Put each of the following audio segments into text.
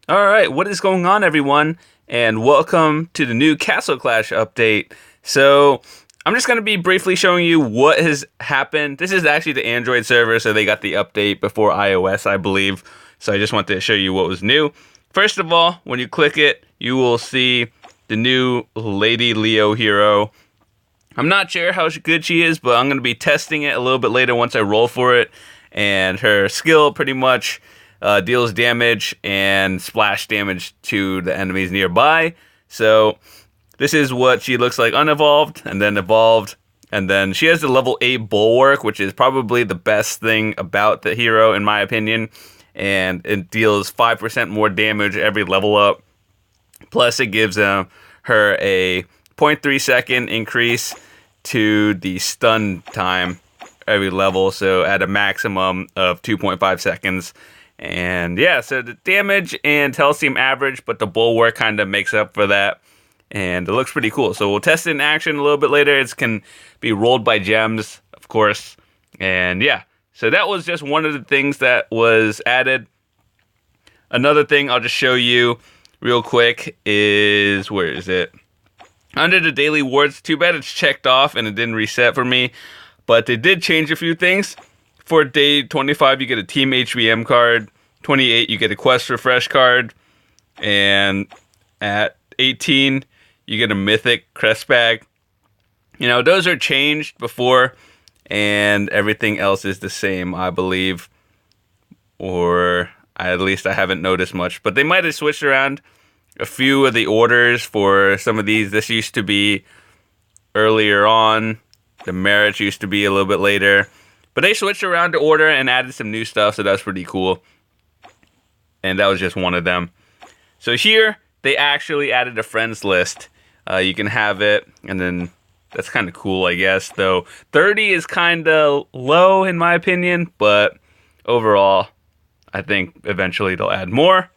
Alright, what is going on, everyone? And welcome to the new Castle Clash update. So, I'm just going to be briefly showing you what has happened. This is actually the Android server, so they got the update before iOS, I believe. So I just wanted to show you what was new. First of all, when you click it, you will see the new Lady Leo hero. I'm not sure how good she is, but I'm going to be testing it a little bit later once I roll for it. And her skill pretty much deals damage and splash damage to the enemies nearby. So this is what she looks like unevolved and then evolved. And then she has the level 8 bulwark, which is probably the best thing about the hero in my opinion. And it deals 5% more damage every level up. Plus it gives her a 0.3 second increase to the stun time every level, so at a maximum of 2.5 seconds. And yeah, so the damage and health seem average, but the bulwark kind of makes up for that. And it looks pretty cool. So we'll test it in action a little bit later. It can be rolled by gems, of course. And yeah, so that was just one of the things that was added. Another thing I'll just show you real quick is, where is it? Under the daily wards, too bad it's checked off and it didn't reset for me. But they did change a few things. For day 25, you get a Team HBM card. 28, you get a Quest Refresh card. And at 18, you get a Mythic Crest Bag. You know, those are changed before, and everything else is the same, I believe. Or at least I haven't noticed much. But they might have switched around a few of the orders for some of these. This used to be earlier on. The merits used to be a little bit later. But they switched around the order and added some new stuff, so that's pretty cool. And that was just one of them. So here, they actually added a friends list. You can have it, and then that's kind of cool, I guess. Though 30 is kind of low, in my opinion. But overall, I think eventually they'll add more.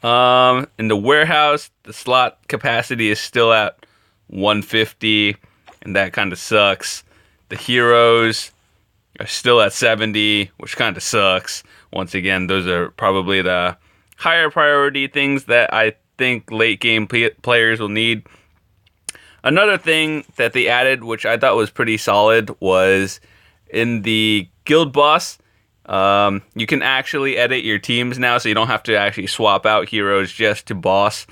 In the warehouse, the slot capacity is still at 150, and that kind of sucks. The heroes are still at 70, which kind of sucks. Once again, those are probably the higher priority things that I think late game players will need. Another thing that they added, which I thought was pretty solid, was in the guild boss. You can actually edit your teams now, so you don't have to actually swap out heroes just to boss.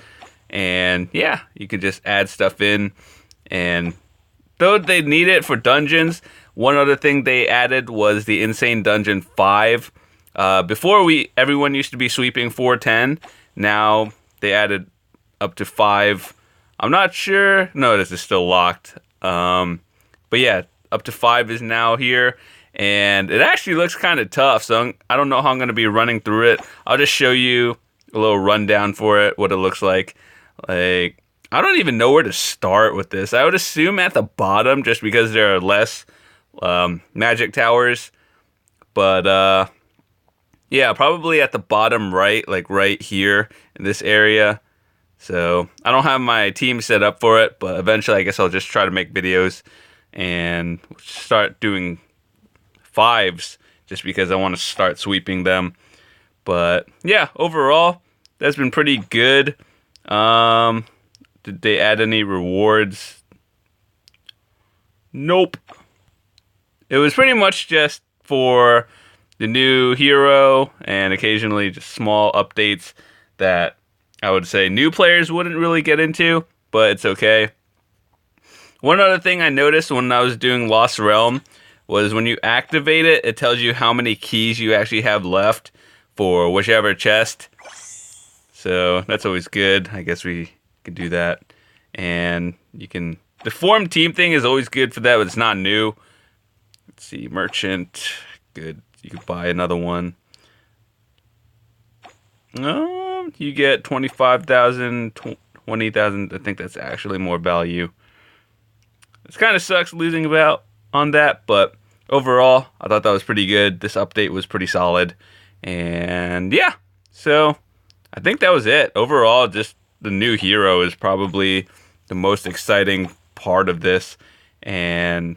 And yeah, you can just add stuff in. And though they need it for dungeons, one other thing they added was the Insane Dungeon 5. Before everyone used to be sweeping 410. Now they added up to 5. I'm not sure. No, this is still locked. But yeah, up to 5 is now here. And it actually looks kind of tough, so I don't know how I'm going to be running through it. I'll just show you a little rundown for it, what it looks like. Like, I don't even know where to start with this. I would assume at the bottom, just because there are less magic towers. But yeah, probably at the bottom right, like right here in this area. So I don't have my team set up for it, but eventually I guess I'll just try to make videos and start doing 5s just because I want to start sweeping them. But yeah, overall, that's been pretty good. Did they add any rewards? Nope. It was pretty much just for the new hero and occasionally just small updates that I would say new players wouldn't really get into, but it's okay. One other thing I noticed when I was doing Lost Realm was when you activate it, it tells you how many keys you actually have left for whichever chest. So that's always good. I guess we can do that. And you can... The form team thing is always good for that, but it's not new. Let's see. Merchant. Good. You could buy another one. You get 25,000, 20,000. I think that's actually more value. It kind of sucks losing about on that, but overall, I thought that was pretty good. This update was pretty solid. And yeah, so I think that was it. Overall, just the new hero is probably the most exciting part of this. And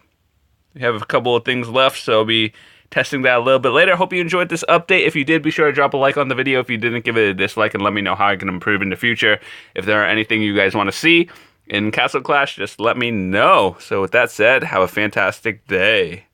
we have a couple of things left, so I'll be testing that a little bit later. Hope you enjoyed this update. If you did, be sure to drop a like on the video. If you didn't, give it a dislike and let me know how I can improve in the future. If there are anything you guys want to see in Castle Clash, just let me know. So with that said, have a fantastic day.